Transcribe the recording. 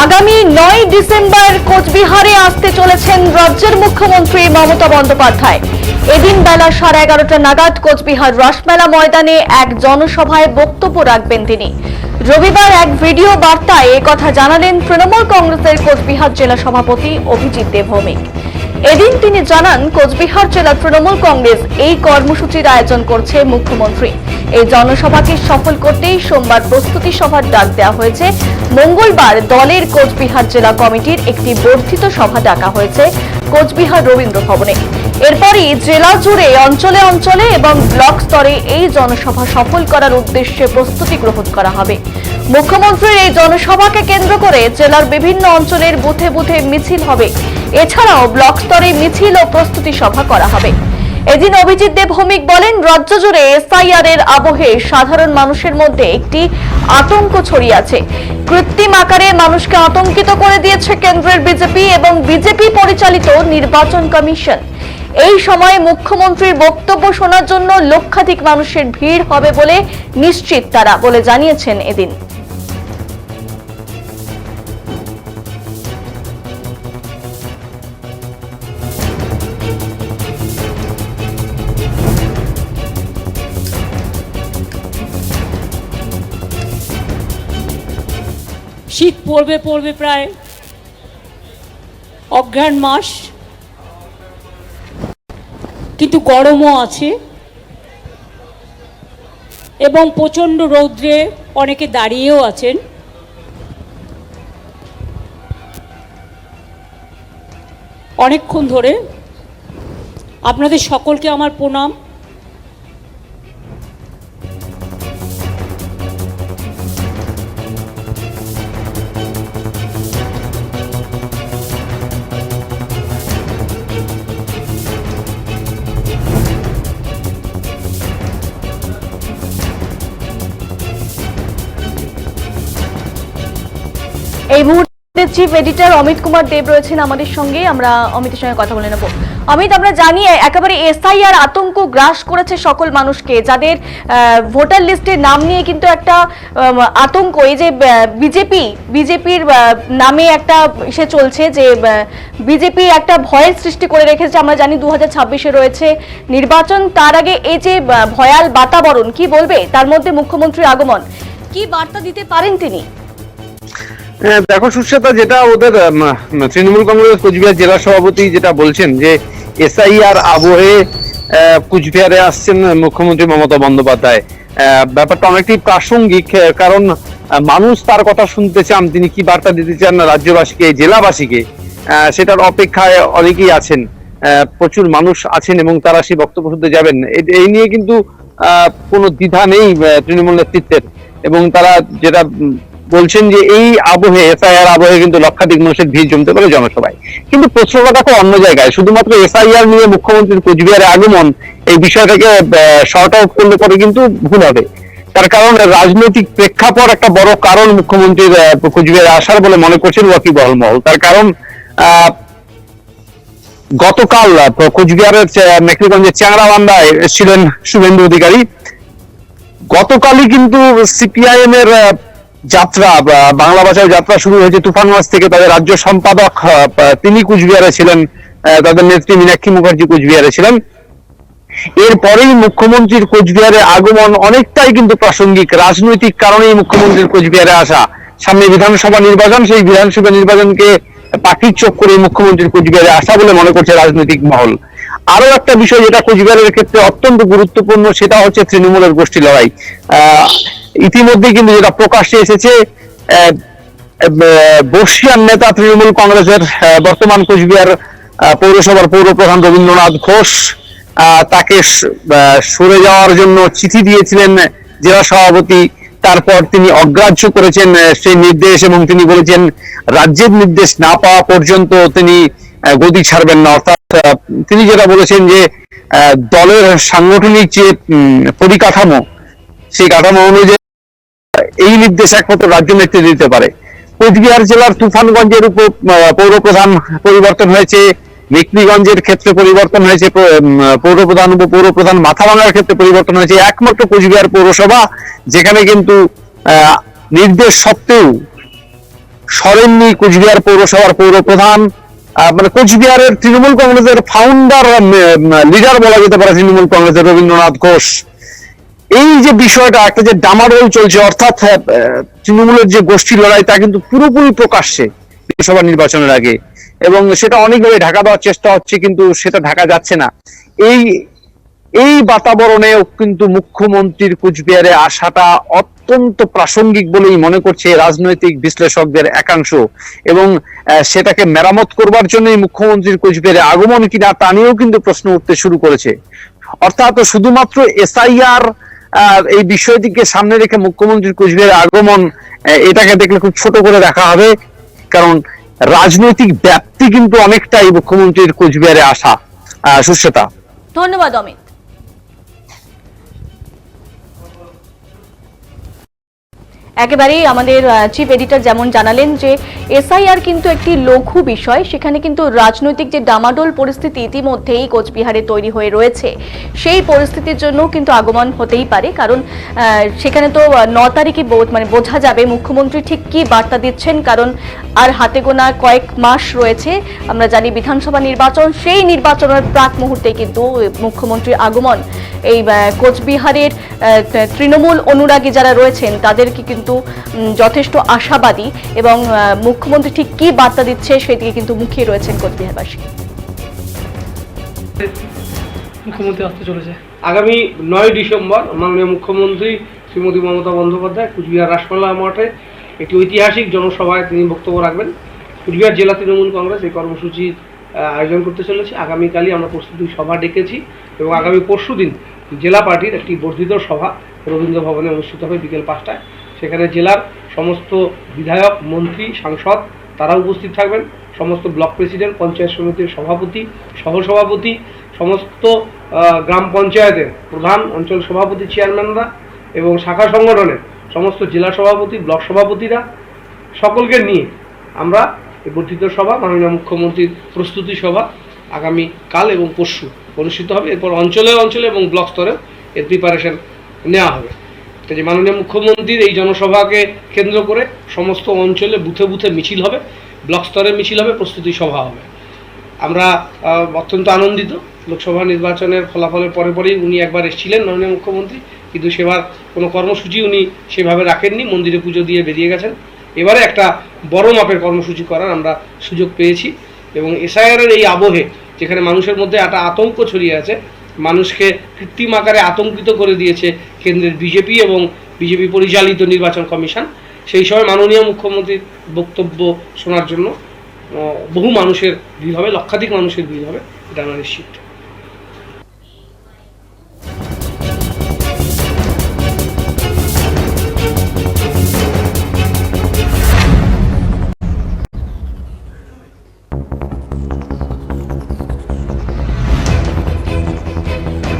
আগামী ৯ ডিসেম্বর কোচবিহারে আসতে চলেছেন রাজ্যের মুখ্যমন্ত্রী মমতা বন্দ্যোপাধ্যায়। এদিন বেলা 11:30 নাগাদ কোচবিহার রাসমেলা ময়দানে এক জনসভায় বক্তব্য রাখবেন তিনি। রবিবার এক ভিডিও বার্তায় একথা জানালেন তৃণমূল কংগ্রেসের কোচবিহার জেলা সভাপতি অভিজিৎ দেবভৌমিক। এদিন তিনি জানান, কোচবিহার জেলা তৃণমূল কংগ্রেস এই কর্মসূচির আয়োজন করছে মুখ্যমন্ত্রী। এই জনসভাকে সফল করতেই সোমবার প্রস্তুতি সভার ডাক দেওয়া হয়েছে। মঙ্গলবার দলের কোচবিহার জেলা কমিটির একটি বর্ধিত সভা ডাকা হয়েছে কোচবিহার রবীন্দ্র ভবনে। এরপরই জেলা জুড়ে অঞ্চলে অঞ্চলে এবং ব্লক স্তরে এই জনসভা সফল করার উদ্দেশ্যে প্রস্তুতি গ্রহণ করা হবে। মুখ্যমন্ত্রীর এই জনসভাকে কেন্দ্র করে জেলার বিভিন্ন অঞ্চলের বুথে বুথে মিছিল হবে। এছাড়াও ব্লক স্তরে মিছিল ও প্রস্তুতি সভা করা হবে। এদিন অভিজিৎ দেবভৌমিক বলেন, রাজ্য জুড়ে এসআইআর এর আবহে সাধারণ মানুষের মধ্যে একটি আতঙ্ক ছড়িয়ে আছে। কৃত্রিম আকারে মানুষকে আতঙ্কিত করে দিয়েছে কেন্দ্রের বিজেপি এবং বিজেপি পরিচালিত নির্বাচন কমিশন। এই সময় মুখ্যমন্ত্রীর বক্তব্য শোনার জন্য লক্ষাধিক মানুষের ভিড় হবে বলে নিশ্চিত তারা, বলে জানিয়েছেন এদিন। শীত পড়বে প্রায় অঘ্রাণ মাস, কিন্তু গরমও আছে এবং প্রচণ্ড রৌদ্রে অনেকে দাঁড়িয়েও আছেন। অনেকক্ষণ ধরে আপনাদের সকলকে আমার প্রণাম। এই মুহূর্তে চিফ এডিটর অমিত কুমার দেব রয়েছেন আমাদের সঙ্গে। আমরা অমিতের সঙ্গে কথা বলে নেব। অমিত, আমরা জানি একেবারে এসআইআর আতঙ্ক গ্রাস করেছে সকল মানুষকে, যাদের ভোটার লিস্টে নাম নিয়ে কিন্তু একটা আতঙ্ক, এই যে বিজেপির নামে একটা সে চলছে, যে বিজেপি একটা ভয়ের সৃষ্টি করে রেখেছে। আমরা জানি 2026-এ রয়েছে নির্বাচন, তার আগে এই যে ভয়াল বাতাবরণ, কি বলবে তার মধ্যে মুখ্যমন্ত্রীর আগমন, কি বার্তা দিতে পারেন তিনি? দেখো সুশ্বেতা, যেটা ওদের তৃণমূল কংগ্রেস কোচবিহার জেলা সভাপতি যেটা বলছেন যে এসআইআর আবহে কোচবিহারে আসছেন মুখ্যমন্ত্রী মমতা বন্দ্যোপাধ্যায়, ব্যাপারটা অনেকটাই প্রাসঙ্গিক। কারণ মানুষ তার কথা শুনতে চান, তিনি কি বার্তা দিতে চান রাজ্যবাসীকে, জেলাবাসীকে, সেটার অপেক্ষায় অনেকেই আছেন। প্রচুর মানুষ আছেন এবং তারা সেই বক্তব্য শুনতে যাবেন। এই নিয়ে কিন্তু কোনো দ্বিধা নেই তৃণমূল নেতৃত্বের, এবং তারা যেটা বলছেন যে এই আবহে, এসআইআর আবহে কিন্তু লক্ষাধিক মানুষের ভিড় জমতে পারে জনসভায়। কিন্তু প্রশ্নটা দেখো অন্য জায়গায়, শুধুমাত্র এসআইআর নিয়ে মুখ্যমন্ত্রীর কোচবিহারে আগমন এই বিষয়টাকে শর্ট আউট করলে পরে কিন্তু ভুল হবে। তার কারণ রাজনৈতিক প্রেক্ষাপট একটা বড় কারণ মুখ্যমন্ত্রীর কোচবিহারে আসার বলে মনে করছেন ওয়াকিবহাল মহল। তার কারণ গতকাল কোচবিহারের মেখলিগঞ্জের চ্যাংড়াবান্ধায় এসেছিলেন শুভেন্দু অধিকারী। গতকালই কিন্তু সিপিআইএম এর যাত্রা, বাংলা ভাষায় যাত্রা শুরু হয়েছে তুফানগঞ্জ থেকে। তাদের রাজ্য সম্পাদক তিনি কোচবিহারে ছিলেন, তাদের নেত্রী মীনাক্ষী মুখার্জি কোচবিহারে ছিলেন। এরপরেই মুখ্যমন্ত্রীর কোচবিহারে আগমন অনেকটাই কিন্তু প্রাসঙ্গিক, রাজনৈতিক কারণেই মুখ্যমন্ত্রীর কোচবিহারে আসা। সামনে বিধানসভা নির্বাচন, সেই বিধানসভা নির্বাচনকে পাখির চোখ করে মুখ্যমন্ত্রীর কোচবিহারে আসা বলে মনে করছে রাজনৈতিক মহল। আরো একটা বিষয় যেটা কোচবিহারের ক্ষেত্রে অত্যন্ত গুরুত্বপূর্ণ, সেটা হচ্ছে তৃণমূলের গোষ্ঠী লড়াই। ইতিমধ্যে কিন্তু যেটা প্রকাশ্যে এসেছে, বর্ষিয়ান নেতা তৃণমূল কংগ্রেসের বর্তমান কোচবিহার পৌরসভার পৌরপ্রধান রবীন্দ্রনাথ ঘোষ, তাকে সরে যাওয়ার জন্য চিঠি দিয়েছিলেন জেলা সভাপতি। তারপর তিনি অগ্রাহ্য করেছেন সেই নির্দেশ, এবং তিনি বলেছেন রাজ্যের নির্দেশ না পাওয়া পর্যন্ত তিনি গদি ছাড়বেন না। অর্থাৎ তিনি যেটা বলেছেন যে দলের সাংগঠনিক যে পরিকাঠামো, সেই কাঠামো অনুযায়ী এই নির্দেশ একমাত্র রাজ্য নেতৃত্ব দিতে পারে। কোচবিহার জেলার তুফানগঞ্জের উপর পৌরপ্রধান পরিবর্তন হয়েছে, মেখলিগঞ্জের ক্ষেত্রে পরিবর্তন হয়েছে, পৌরপ্রধান উপপৌরপ্রধান মাথাভাঙার ক্ষেত্রে পরিবর্তন হয়েছে। একমাত্র কোচবিহার পৌরসভা যেখানে কিন্তু নির্দেশ সত্ত্বেও সরেননি কুচবিহার পৌরসভার পৌরপ্রধান, মানে কোচবিহারের তৃণমূল কংগ্রেসের ফাউন্ডার লিডার বলা যেতে পারে তৃণমূল কংগ্রেসের রবীন্দ্রনাথ ঘোষ। এই যে বিষয়টা একটা যে ডামাডোল চলছে, অর্থাৎ তৃণমূলের যে গোষ্ঠী লড়াই তা কিন্তু পুরোপুরি প্রকাশ্যে লোকসভা নির্বাচনের আগে, এবং সেটা অনেকভাবে ঢাকা দেওয়ার চেষ্টা হচ্ছে, কিন্তু সেটা ঢাকা যাচ্ছে না। এই বাতাবরণেও কিন্তু মুখ্যমন্ত্রীর কুচবিহারে আসাটা অত্যন্ত প্রাসঙ্গিক বলেই মনে করছে রাজনৈতিক বিশ্লেষকদের একাংশ, এবং সেটাকে মেরামত করবার জন্যই মুখ্যমন্ত্রীর কুচবিহারে আগমন কিনা তা নিয়েও কিন্তু প্রশ্ন উঠতে শুরু করেছে। অর্থাৎ শুধুমাত্র এসআইআর এই বিষয়টিকে সামনে রেখে মুখ্যমন্ত্রীর কুচবিহারে আগমন, এটাকে দেখলে খুব ছোট করে দেখা হবে, কারণ রাজনৈতিক ব্যাপ্তি কিন্তু অনেকটাই মুখ্যমন্ত্রীর কুচবিহারে আসা। সুশ্বেতা, ধন্যবাদ অমিত। একেবারেই আমাদের চিফ এডিটর যেমন জানালেন যে এসআইআর কিন্তু একটি লঘু বিষয়, সেখানে কিন্তু রাজনৈতিক যে ডামাডোল পরিস্থিতি ইতিমধ্যেই কোচবিহারে তৈরি হয়ে রয়েছে, সেই পরিস্থিতির জন্য কিন্তু আগমন হতেই পারে, কারণ সেখানে তো 9 তারিখে মানে বোঝা যাবে মুখ্যমন্ত্রী ঠিক কি বার্তা দিচ্ছেন, কারণ আর হাতে গোনা কয়েক মাস রয়েছে। আমরা জানি বিধানসভা নির্বাচন, সেই নির্বাচনের প্রাক মুহূর্তে কিন্তু মুখ্যমন্ত্রীর আগমন এই কোচবিহারের তৃণমূল অনুরাগী যারা রয়েছেন তাদেরকে কিন্তু যথেষ্ট আশাবাদী, এবং মুখ্যমন্ত্রী ঠিক কি বার্তা দিচ্ছে সেদিকে কিন্তু মুখিয়ে রয়েছেন কোচবিহারবাসী। মুখ্যমন্ত্রী আসতে চলেছে আগামী 9 ডিসেম্বর মাননীয় মুখ্যমন্ত্রী শ্রীমতী মমতা বন্দ্যোপাধ্যায় কুচবিহার রাসমেলা মাঠে একটি ঐতিহাসিক জনসভায় তিনি বক্তব্য রাখবেন। কুচবিহার জেলা তৃণমূল কংগ্রেস এই কর্মসূচির আয়োজন করতে চলেছে। আগামীকালই আমরা প্রস্তুতি সভা ডেকেছি, এবং আগামী পরশুদিন জেলা পার্টির একটি বর্ধিত সভা রবীন্দ্র ভবনে অনুষ্ঠিত হবে বিকেল 5টায়। সেখানে জেলার সমস্ত বিধায়ক, মন্ত্রী, সাংসদ তারা উপস্থিত থাকবেন। সমস্ত ব্লক প্রেসিডেন্ট, পঞ্চায়েত সমিতির সভাপতি, সহসভাপতি, সমস্ত গ্রাম পঞ্চায়েতের প্রধান, অঞ্চল সভাপতি, চেয়ারম্যানরা এবং শাখা সংগঠনের সমস্ত জেলা সভাপতি, ব্লক সভাপতিরা সকলকে নিয়ে আমরা এই বর্ধিত সভা, মাননীয় মুখ্যমন্ত্রীর প্রস্তুতি সভা আগামী কাল এবং পরশু অনুষ্ঠিত হবে। এরপর অঞ্চলে এবং ব্লক স্তরে এর প্রিপারেশন নেওয়া হবে। যে মাননীয় মুখ্যমন্ত্রীর এই জনসভাকে কেন্দ্র করে সমস্ত অঞ্চলে বুথে বুথে মিছিল হবে, ব্লক স্তরে মিছিল হবে, প্রস্তুতি সভা হবে। আমরা অত্যন্ত আনন্দিত। লোকসভা নির্বাচনের ফলাফলের পরেই উনি একবার এসেছিলেন মাননীয় মুখ্যমন্ত্রী, কিন্তু সেবার কোনো কর্মসূচি উনি সেভাবে রাখেননি, মন্দিরে পুজো দিয়ে বেরিয়ে গেছেন। এবারে একটা বড় মাপের কর্মসূচি করার আমরা সুযোগ পেয়েছি, এবং এসআইআরের এই আবহে যেখানে মানুষের মধ্যে একটা আতঙ্ক ছড়িয়ে আছে, মানুষকে কৃত্রিম আকারে আতঙ্কিত করে দিয়েছে কেন্দ্রের বিজেপি এবং বিজেপি পরিচালিত নির্বাচন কমিশন, সেই সময় মাননীয় মুখ্যমন্ত্রীর বক্তব্য শোনার জন্য বহু মানুষের ভিড় হবে, লক্ষাধিক মানুষের ভিড় হবে, এটা আমরা নিশ্চিত।